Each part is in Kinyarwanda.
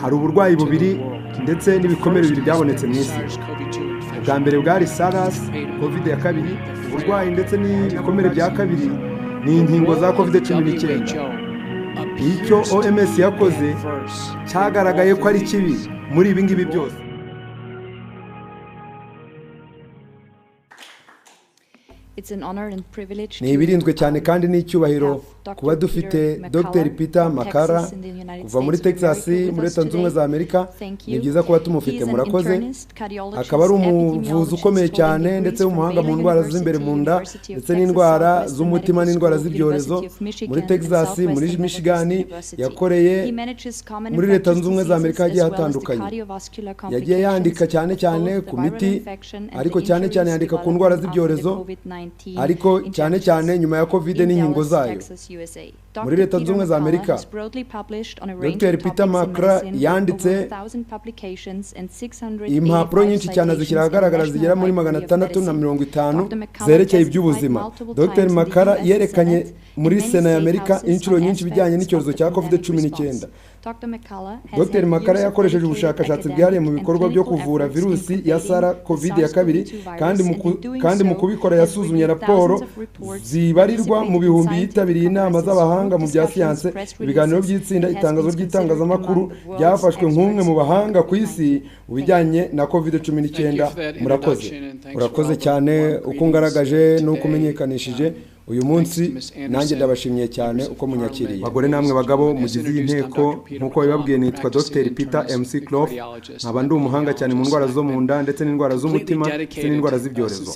hari uburwayi bubiri ndetse n'ibikomere bibiri byabonetse mu isi. Ubwa mbere bwari SARS, COVID ya kabiri. Uburwayi ndetse n'ibikomere bya kabiri ni inkingo za COVID-19. Icyo OMS yakoze cyagaragaye ko ari kibi muri ibi ngibi byose. Ni ibirinzwe cyane kandi n'icyubahiro kuba dufite Dr. Peter Makara kuva muri Texas muri Leta Zunze Ubumwe za Amerika. Ni byiza kuba tumufite, murakoze. Akaba ari umuvuzi ukomeye cyane ndetse w'umuhanga mu ndwara z'imbere mu nda ndetse n'indwara z'umutima n'indwara z'ibyorezo. Muri Texas, muri Michigan, yakoreye muri Leta Zunze Ubumwe za Amerika hagiye hatandukanye. Yagiye yandika cyane cyane ku miti, ariko cyane cyane yandika ku ndwara z'ibyorezo, ariko cyane cyane nyuma ya COVID n'inkingo zayo. Muri Leta Zunze Ubumwe za Amerika, Dr. Peter Makara yanditse impapuro nyinshi cyane zishyira ahagaragara zigera muri 650 zerekeye iby'ubuzima. Dr. Makara yerekanye muri Sena ya Amerika inshuro nyinshi bijyanye n'icyorezo cya COVID-19. Dr. Makara yakoresheje ubushakashatsi bwihariye mu bikorwa byo kuvura virusi ya COVID ya kabiri, kandi mu kubikora yasuzumye raporo zibarirwa mu bihumbi yitabiriye inama z'abahanga mu bya siyanse, ibiganiro by'itsinda, itangazo ry'itangazamakuru byafashwe nk'umwe mu bahanga ku isi ubijyanye na COVID-19. Murakoze cyane uko ngaragaje n'uko umenyekanishije uyu munsi. Nanjye ndabashimiye cyane uko munyakiriye. Bagore namwe bagabo mugize iyi nteko, nkuko bibabwiye, nitwa Dr. Peter MC Clough. Nkaba ndi umuhanga cyane mu ndwara zo mu nda ndetse n'indwara z'umutima ndetse n'indwara z'ibyorezo.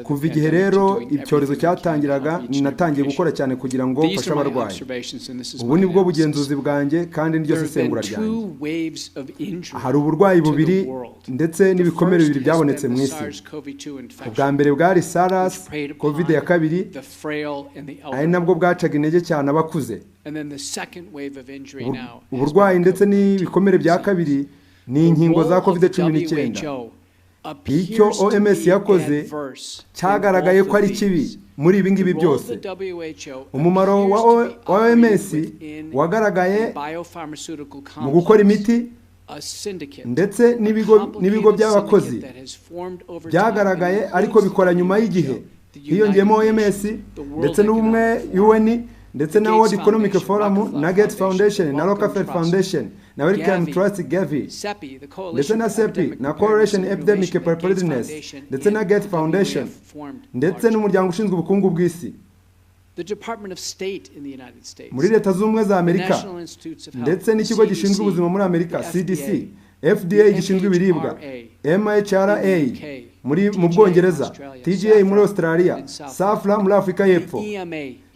Kuva igihe rero icyorezo cyatangiraga, natangiye gukora cyane kugira ngo mfashe abarwayi. Ubu nibwo bugenzuzi bwanjye kandi niryo sesengura ryanjye. Hari uburwayi bubiri ndetse n'ibikomere bibiri byabonetse mu isi. Ubwa mbere bwari SARS, COVID ya kabiri, ari nabwo bwacaga intege cyane abakuze. Uburwayi ndetse n'ibikomere bya kabiri ni inkingo za COVID-19. Icyo OMS yakoze cyagaragaye ko ari kibi muri ibi ngibi byose. Umumaro wa OMS wagaragaye mu gukora imiti ndetse n'ibigo by'abakozi byagaragaye, ariko bikora nyuma y'igihe. Hiyongeyemo OMS ndetse n'ubumwe UN ndetse na World Economic Forum na Gates Foundation na Rockefeller Foundation na Wellcome Trust Gavi ndetse na CEPI na Coalition Epidemic Preparedness ndetse na Gates Foundation ndetse n'umuryango ushinzwe ubukungu bw'isi muri Leta Zunze Ubumwe za Amerika ndetse n'ikigo gishinzwe ubuzima muri Amerika CDC, FDA gishinzwe ibiribwa, MHRA mu Bwongereza, TGA muri Australia, SAFRA muri Afurika y'Epfo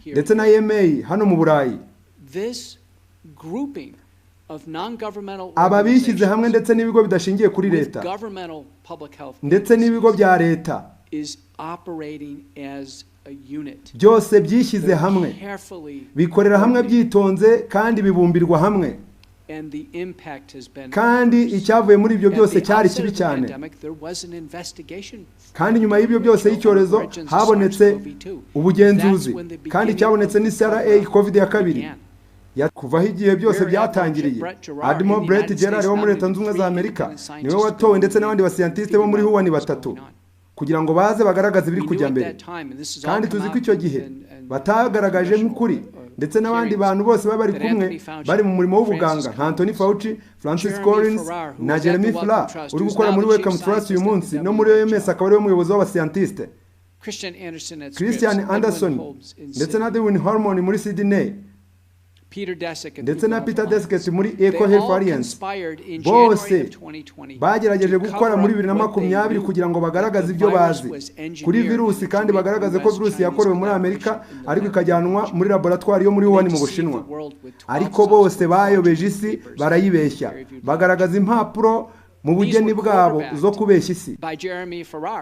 ndetse na EMA hano mu Burayi. Aba bishyize hamwe ndetse n'ibigo bidashingiye kuri leta ndetse n'ibigo bya leta byose byishyize hamwe, bikorera hamwe byitonze kandi bibumbirwa hamwe. Kandi icyavuye muri ibyo byose cyari kibi cyane. Kandi nyuma y'ibyo byose y'icyorezo habonetse ubugenzuzi, kandi cyabonetse ni SARS COVID ya kabiri. Kuvaho igihe byose byatangiriye, Admiral Brett Gerard wo muri Leta Zunze Ubumwe za Amerika niwe watowe ndetse n'abandi bascientiste bo muri UN batatu kugira ngo baze bagaragaze ibiri kujya mbere. Kandi tuzi ko icyo gihe batagaragaje nk'ukuri, ndetse n'abandi bantu bose bari kumwe bari mu murimo w'ubuganga nka Anthony Fauci, Francis Collins na Jeremy Fla uri gukora muri Wellcome Trust uyu munsi, no muri OMS akaba ari we muyobozi w'abascientiste, Christian Anderson ndetse na Dewin Harmon muri Sydney ndetse na Peter Deszek muri Eco Health Alliance. Bose bagerageje gukora muri 2020 kugira ngo bagaragaze ibyo bazi kuri virusi, kandi bagaragaze ko virusi yakorewe muri Amerika ariko ikajyanwa muri laboratoire yo muri Wuhan mu Bushinwa. Ariko bose bayobeje isi, barayibeshya, bagaragaza impapuro mu bugeni bwabo zo kubeshya isi.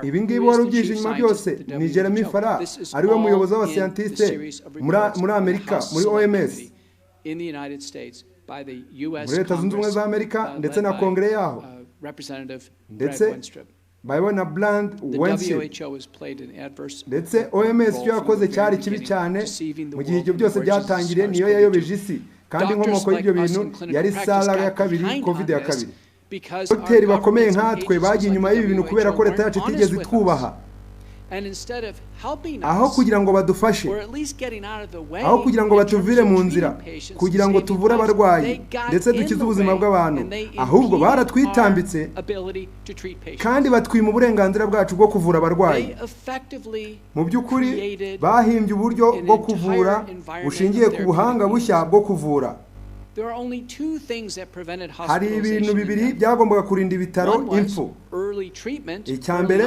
Ibi ngibi wari ubyije inyuma byose ni Jeremy Farrar, ari we muyobozi w'abascientiste muri Amerika muri OMS, muri Leta Zunze Ubumwe za Amerika ndetse na kongere yaho, ndetse bayobowe na Bland Wensley. Ndetse OMS icyo yakoze cyari kibi cyane mu gihe ibyo byose byatangiriye, niyo yayobeje isi kandi inkomoko y'ibyo bintu yari sara ya kabiri, covid ya kabiri. Dogiteri bakomeye nkatwe bagiye inyuma y'ibi bintu kubera ko leta yacu itigeze itwubaha. Aho kugira ngo badufashe, aho kugira ngo batuvire mu nzira, kugira ngo tuvure abarwayi ndetse dukize ubuzima bw'abantu, ahubwo baratwitambitse kandi batwima uburenganzira bwacu bwo kuvura abarwayi. Mu by'ukuri bahimbye uburyo bwo kuvura bushingiye ku buhanga bushya bwo kuvura. Hari ibintu bibiri byagombaga kurinda ibitaro impfu. Icya mbere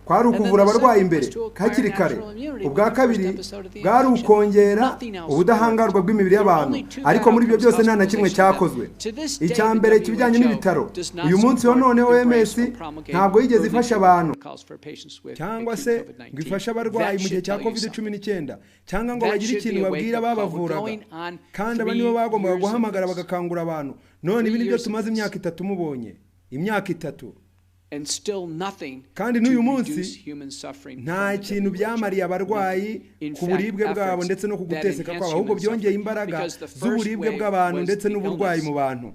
kwari ukuvura abarwayi imbere hakiri kare. Ubwa kabiri bwari ukongera ubudahangarwa bw'imibiri y'abantu, ariko muri ibyo byose nta na kimwe cyakozwe. Icya mbere kibijyanye n'ibitaro, uyu munsi wa none OMS ntabwo yigeze ifasha abantu cyangwa se ngo ifashe abarwayi mu gihe cya COVID-19 cyangwa ngo bagire ikintu babwira babavuraga, kandi aba nibo bagombaga guhamagara bagakangura abantu. None ibi nibyo tumaze imyaka 3 mubonye, imyaka 3, kandi n'uyu munsi nta kintu byamariye abarwayi ku buribwe bwabo ndetse no ku guteseka kwabo, ahubwo byongeye imbaraga z'uburibwe bw'abantu ndetse n'uburwayi mu bantu.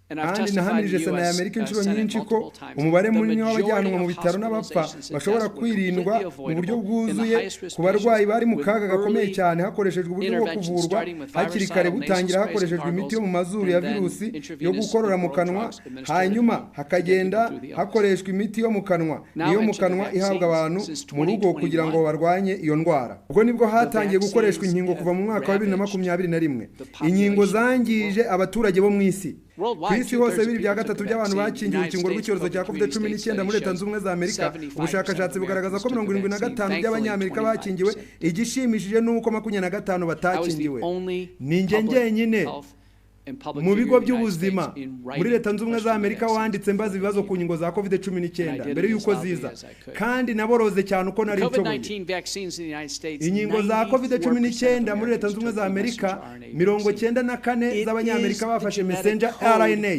Kandi nahamirije Sena ya Amerika inshuro nyinshi ko umubare munini w'abajyanwa mu bitaro n'abapfa bashobora kwirindwa mu buryo bwuzuye ku barwayi bari mu kaga gakomeye cyane hakoreshejwe uburyo bwo kuvurwa hakiri kare, butangira hakoreshejwe imiti yo mu mazuru ya virusi yo gukorora mu kanwa, hanyuma hakagenda hakoreshwa imiti yo mu kanwa niyo mu kanwa ihabwa abantu mu rugo kugira ngo barwanye iyo ndwara. Ubwo nibwo hatangiye gukoreshwa inkingo kuva mu mwaka wa 2021. Inkingo zangije abaturage bo mu isi. Ku isi hose 2/3 by'abantu bakingiwe urukingo rw'icyorezo cya COVID-19 muri Leta Zunze Ubumwe za Amerika. Ubushakashatsi bugaragaza ko 75% by'abanyamerika bakingiwe, igishimishije nuko 25 batakingiwe. Ni njyenyine mu bigo by'ubuzima muri Leta Zunze Ubumwe za Amerika wanditse mbaza ibibazo ku nkingo za COVID-19 mbere yuko ziza, kandi naboroze cyane uko nari nshoboye. Inkingo za COVID-19 muri Leta Zunze Ubumwe za Amerika 94 z'abanyamerika bafashe messenger RNA.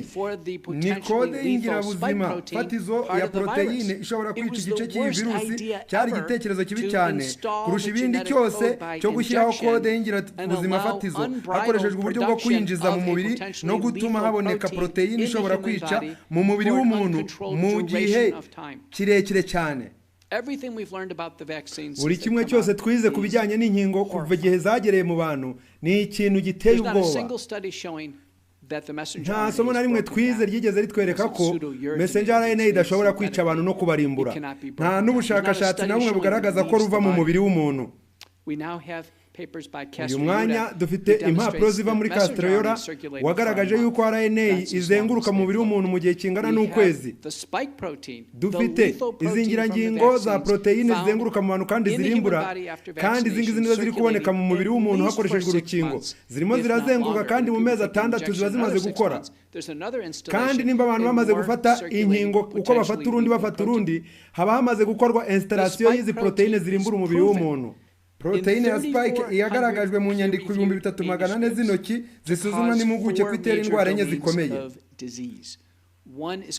Ni kode y'ingirabuzima fatizo ya proteine ishobora kwica igice cy'iyi virusi. Cyari igitekerezo kibi cyane kurusha ibindi cyose cyo gushyiraho kode y'ingirabuzima fatizo hakoreshejwe uburyo bwo kwinjiza mu no gutuma haboneka proteine ishobora kwica mu mubiri w'umuntu mu gihe kirekire cyane. Buri kimwe cyose twize ku bijyanye n'inkingo kuva igihe zagereye mu bantu ni ikintu giteye ubwoba. Nta somo na rimwe twize ryigeze ritwereka ko messenger RNA idashobora kwica abantu no kubarimbura. Nta n'ubushakashatsi na bumwe bugaragaza ko ruva mu mubiri w'umuntu. Uyu mwanya dufite impapuro ziva muri Castriola wagaragaje yuko RNA izenguruka mu mubiri w'umuntu mu gihe kingana n'ukwezi. Dufite izingirangingo za proteine zizenguruka mu bantu kandi zirimbura, kandi izi nizo ziri kuboneka mu mubiri w'umuntu hakoreshejwe urukingo. Zirimo zirazenguruka kandi mu mezi 6 ziba zimaze gukora. Kandi nimba abantu bamaze gufata inkingo uko bafata urundi haba hamaze gukorwa installation y'izi proteine zirimbura umubiri w'umuntu. Proteine ya spike yagaragajwe mu nyandiko 3400 z'intoki zisuzumwa n'impuguke ku itera indwara enye zikomeye.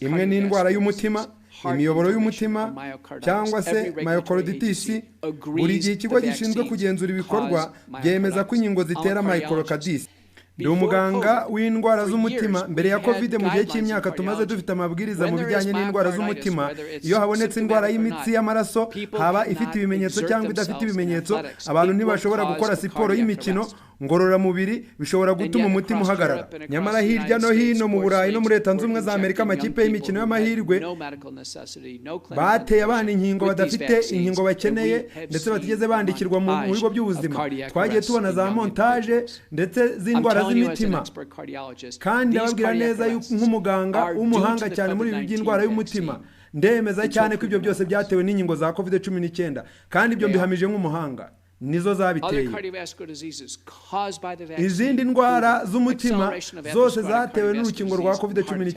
Imwe ni indwara y'umutima, imiyoboro y'umutima cyangwa se myocarditis. Buri gihe ikigo gishinzwe kugenzura ibikorwa byemeza ko inkingo zitera myocarditis. Ndi umuganga w'indwara z'umutima. Mbere ya COVID mu gihe cy'imyaka tumaze dufite amabwiriza mu bijyanye n'indwara z'umutima. Iyo habonetse indwara y'imitsi y'amaraso, haba ifite ibimenyetso cyangwa idafite ibimenyetso, abantu ntibashobora gukora siporo y'imikino ngororamubiri, bishobora gutuma umutima uhagarara. Nyamara hirya no hino mu Burayi no muri Leta Zunze Ubumwe za Amerika amakipe y'imikino y'amahirwe bateye abana inkingo badafite inkingo bakeneye ndetse batigeze bandikirwa mu bigo by'ubuzima. Twagiye tubona za montage ndetse z'indwara z'imitima, kandi ababwira neza yuko nk'umuganga w'umuhanga cyane muri ibi by'indwara y'umutima ndemeza cyane ko ibyo byose byatewe n'inkingo za COVID-19, kandi ibyo mbihamije nk'umuhanga nizo zabiteye. Izindi ndwara z'umutima zose zatewe n'urukingo rwa COVID-19,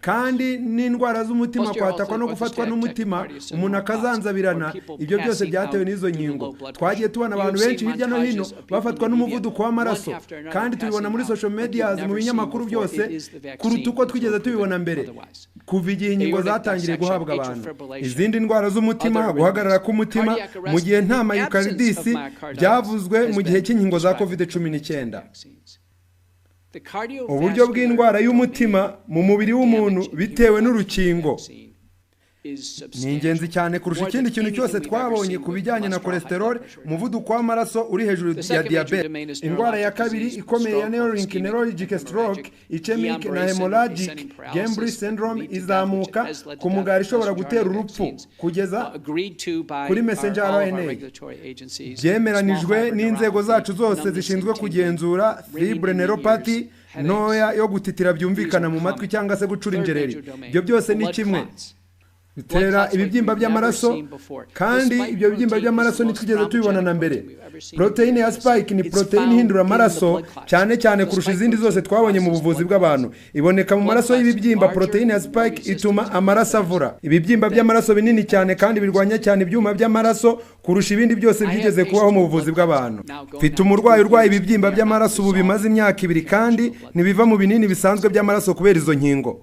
kandi n'indwara z'umutima kwatakwa no gufatwa n'umutima umuntu akazanzabirana, ibyo byose byatewe n'izo nkingo. Twagiye tubona abantu benshi hirya no hino bafatwa n'umuvuduko w'amaraso, kandi tubibona muri social media mu binyamakuru byose kuruta uko twigeze tubibona mbere kuva igihe inkingo zatangiriye guhabwa abantu. Izindi ndwara z'umutima, guhagarara k'umutima mu gihe nta myocarditis byavuzwe mu gihe cy'inkingo za COVID-19. uburyo bw'indwara y'umutima mu mubiri w'umuntu bitewe n'urukingo ni ingenzi cyane kurusha ikindi kintu cyose twabonye ku bijyanye na cholesterol, umuvuduko w'amaraso uri hejuru ya diabete. Indwara ya kabiri ikomeye ya neurologic stroke, ischemic na hemorrhagic Guillain syndrome izamuka ku mugari ishobora gutera urupfu kugeza kuri messenger RNA. Byemeranijwe n'inzego zacu zose zishinzwe kugenzura fibrille neuropathy ntoya yo gutitira byumvikana mu matwi cyangwa se gucura injereri. Ibyo byose ni kimwe bitera ibibyimba by'amaraso, kandi ibyo bibyimba by'amaraso ntitwigeze tubibona na mbere. Proteine ya spike ni proteine ihindura amaraso cyane cyane kurusha izindi zose twabonye mu buvuzi bw'abantu. Iboneka mu maraso y'ibibyimba. Proteine ya spike ituma amaraso avura. Ibibyimba by'amaraso binini cyane kandi birwanya cyane ibyuma by'amaraso kurusha ibindi byose byigeze kubaho mu buvuzi bw'abantu. Mfite umurwayi urwaye ibibyimba by'amaraso ubu bimaze imyaka 2 kandi ntibiva mu binini bisanzwe by'amaraso kubera izo nkingo.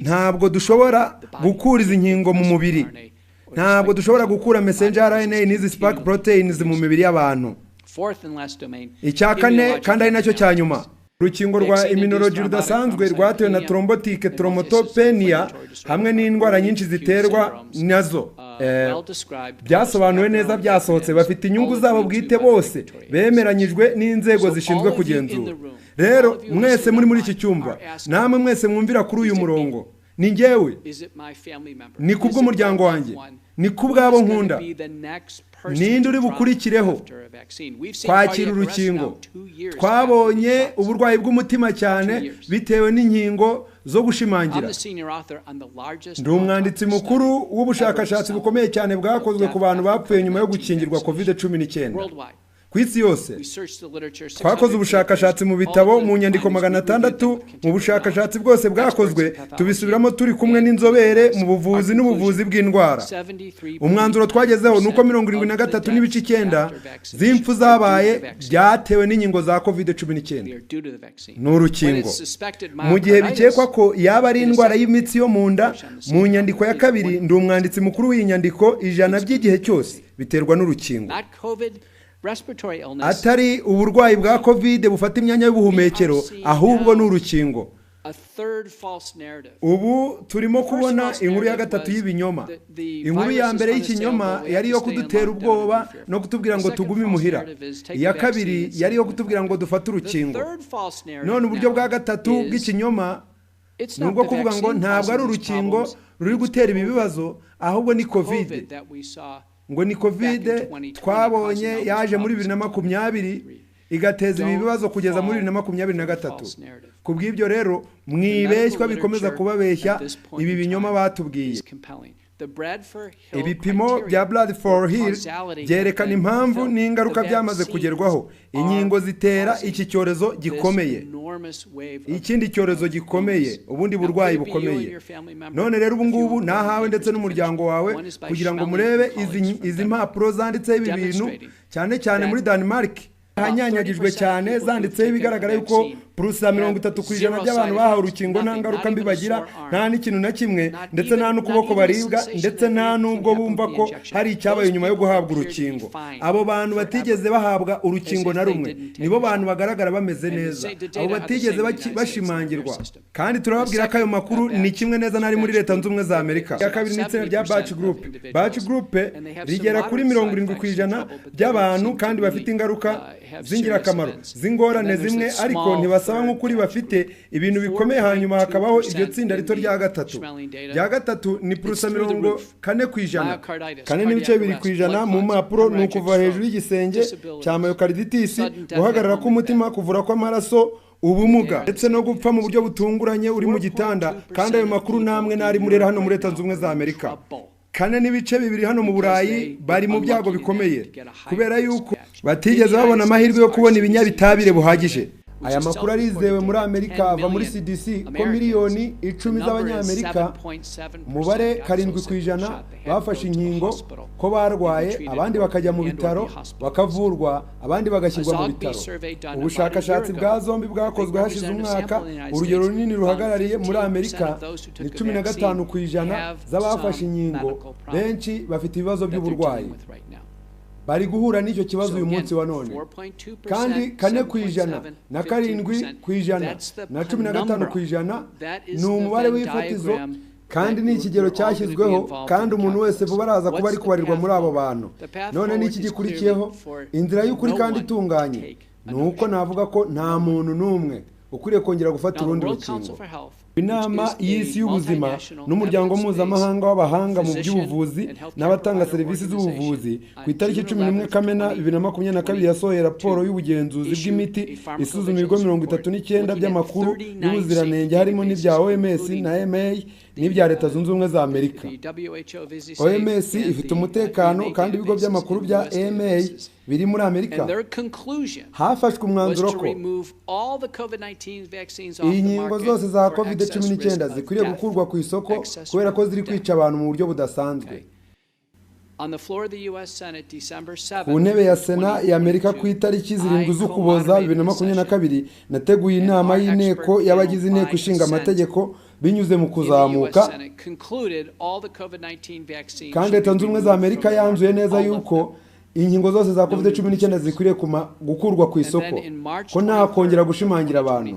Ntabwo dushobora gukura izi nkingo mu mubiri. Ntabwo dushobora gukura messenger RNA n'izi spike proteins mu mibiri y'abantu. Icya kane kandi ari nacyo cya nyuma, urukingo rwa immunology rudasanzwe rwatewe na thrombotic thrombopenia hamwe n'indwara nyinshi ziterwa nazo. Byasobanuwe neza, byasohotse, bafite inyungu zabo bwite bose bemeranyijwe n'inzego zishinzwe kugenzura. Rero mwese muri iki cyumba, namwe mwese mwumvira kuri uyu murongo, ni njyewe, ni kubw'umuryango wanjye, ni kubw'abo nkunda, ninde uri bukurikireho kwakira urukingo. Twabonye uburwayi bw'umutima cyane bitewe n'inkingo zo gushimangira. Ndi umwanditsi mukuru w'ubushakashatsi bukomeye cyane bwakozwe ku bantu bapfuye nyuma yo gukingirwa COVID-19 ku isi yose. Twakoze ubushakashatsi mu bitabo, mu nyandiko 600. Mu bushakashatsi bwose bwakozwe tubisubiramo turi kumwe n'inzobere mu buvuzi n'ubuvuzi bw'indwara. Umwanzuro twagezeho nuko 73.9% z'impfu zabaye byatewe n'inkingo za COVID-19 n'urukingo. Mu gihe bikekwa ko yaba ari indwara y'imitsi yo mu nda, mu nyandiko ya kabiri ndi umwanditsi mukuru w'iyi nyandiko, 100 by'igihe cyose biterwa n'urukingo. Atari uburwayi bwa COVID bufata imyanya y'ubuhumekero, ahubwo n'urukingo. Ubu turimo kubona inkuru ya gatatu y'ibinyoma. Inkuru ya mbere y'ikinyoma yari yo kudutera ubwoba no kutubwira ngo tugume imuhira. Iya kabiri yari yo kutubwira ngo dufate urukingo. None uburyo bwa gatatu bw'ikinyoma nubwo kuvuga ngo ntabwo ari urukingo ruri gutera ibi bibazo, ahubwo ni COVID. Ngo ni COVID twabonye yaje muri 2020 igateza ibi bibazo kugeza muri 2023. Kubw'ibyo rero mwibeshywa bikomeza kubabeshya ibi binyoma batubwiye. Ibipimo bya Blood for Hill byerekana impamvu n'ingaruka byamaze kugerwaho. Inkingo zitera iki cyorezo gikomeye, ikindi cyorezo gikomeye, ubundi burwayi bukomeye. None rero ubu ngubu nahawe ndetse n'umuryango wawe kugira ngo murebe izi mpapuro zanditseho ibi bintu, cyane cyane muri Denmark hanyanyagijwe cyane, zanditseho ibigaragara yuko purusa 30% by'abantu bahawe urukingo nta ngaruka mbi bagira, nta n'ikintu na kimwe, ndetse nta n'ukuboko baribwa, ndetse nta n'ubwo bumva ko hari icyabaye nyuma yo guhabwa urukingo. Abo bantu batigeze bahabwa urukingo na rumwe nibo bantu bagaragara bameze neza, abo batigeze bashimangirwa. Kandi turababwira ko ayo makuru ni kimwe neza nari muri Leta Zunze Ubumwe za Amerika. Ya kabiri ni itsinda rya Batch Group. Batch Group rigera kuri 70% by'abantu kandi bafite ingaruka z'ingirakamaro z'ingorane zimwe, ariko ntibasaba nk'ukuri bafite ibintu bikomeye. Hanyuma hakabaho iryo tsinda rito rya gatatu. Rya gatatu ni purusa 40%, 4.2% mu mpapuro, ni ukuva hejuru y'igisenge cya myocarditis, guhagarara k'umutima, kuvura kw'amaraso, ubumuga ndetse no gupfa mu buryo butunguranye uri mu gitanda. Kandi ayo makuru namwe nari murera hano muri Leta Zunze Ubumwe za Amerika. 4.2% hano mu Burayi bari mu byago bikomeye kubera yuko batigeze babona amahirwe yo kubona ibinyabitabire buhagije. Aya makuru arizewe muri Amerika, ava muri CDC ko miliyoni 10 z'abanyamerika, umubare 7% bafashe inkingo ko barwaye, abandi bakajya mu bitaro bakavurwa, abandi bagashyirwa mu bitaro. Ubushakashatsi bwa zombi bwakozwe hashize umwaka, urugero runini ruhagarariye muri Amerika ni 15% z'abafashe inkingo benshi bafite ibibazo by'uburwayi. bari guhura n'icyo kibazo uyu munsi wa none, kandi 4% na 7% na 15% ni umubare w'ifatizo, kandi ni ikigero cyashyizweho, kandi umuntu wese vuba araza kuba ari kubarirwa muri abo bantu. None n'iki gikurikiyeho? Inzira y'ukuri kandi itunganye ni uko navuga ko nta muntu n'umwe ukwiriye kongera gufata urundi rukingo. Inama y'isi y'ubuzima n'umuryango mpuzamahanga w'abahanga mu by'ubuvuzi n'abatanga serivisi z'ubuvuzi ku itariki 11 Kamena 2022 yasohoye raporo y'ubugenzuzi bw'imiti isuzuma ibigo 39 by'amakuru y'ubuziranenge harimo n'ibya OEMS na MA n'ibya Leta Zunze Ubumwe za Amerika. OEMS ifite umutekano, kandi ibigo by'amakuru bya MA biri muri Amerika hafashwe umwanzuro ko iyi nkingo zose za COVID-19 zikwiriye gukurwa ku isoko kubera ko ziri kwica abantu mu buryo budasanzwe. Ku ntebe ya Sena ya Amerika ku itariki 7 z'Ukuboza 2022 nateguye inama y'inteko y'abagize inteko ishinga amategeko binyuze mu kuzamuka, kandi Leta Zunze Ubumwe za Amerika yanzuye neza yuko inkingo zose za COVID-19 zikwiriye gukurwa ku isoko, ko nta kongera gushimangira abantu.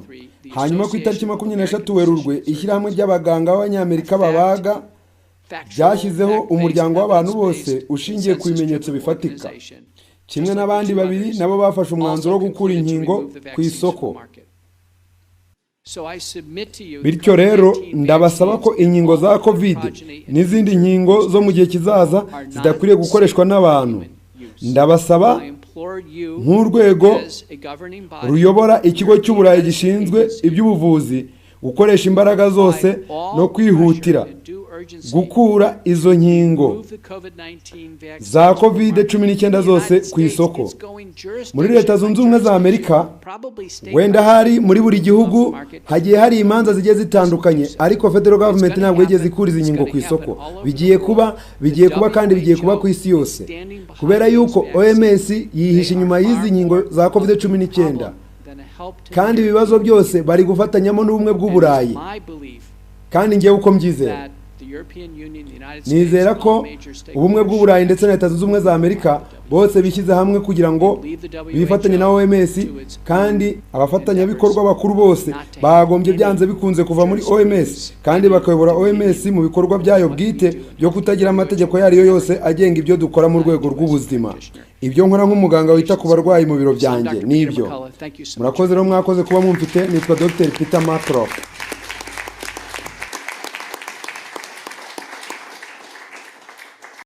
Hanyuma ku itariki 23 Werurwe ishyirahamwe ry'abaganga b'Abanyamerika babaga byashyizeho umuryango w'abantu bose ushingiye ku bimenyetso bifatika, kimwe n'abandi babiri nabo bafashe umwanzuro wo gukura inkingo ku isoko. Bityo rero ndabasaba ko inkingo za COVID n'izindi nkingo zo mu gihe kizaza zidakwiriye gukoreshwa n'abantu. Ndabasaba nk'urwego ruyobora ikigo cy'Uburayi gishinzwe iby'ubuvuzi gukoresha imbaraga zose no kwihutira gukura izo nkingo za COVID-19 zose ku isoko. Muri Leta Zunze Ubumwe za Amerika, wenda hari muri buri gihugu hagiye hari imanza zigiye zitandukanye, ariko federal government ntabwo yigeze ikura izi nkingo ku isoko. Bigiye kuba kandi bigiye kuba ku isi yose, kubera yuko OMS yihishe inyuma y'izi nkingo za COVID-19, kandi ibibazo byose bari gufatanyamo n'ubumwe bw'Uburayi. Kandi ngewe uko mbyizera, nizera ko ubumwe bw'Uburayi ndetse na Leta Zunze Ubumwe za Amerika bose bishyize hamwe kugira ngo bifatanye na OMS, kandi abafatanyabikorwa bakuru bose bagombye byanze bikunze kuva muri OMS kandi bakayobora OMS mu bikorwa byayo bwite byo kutagira amategeko yariyo yose agenga ibyo dukora mu rwego rw'ubuzima. Ibyo nkora nk'umuganga wita ku barwayi mu biro byanjye nibyo. Murakoze rero, mwakoze kuba mumfite. Nitwa Dr. Peter Amakuru.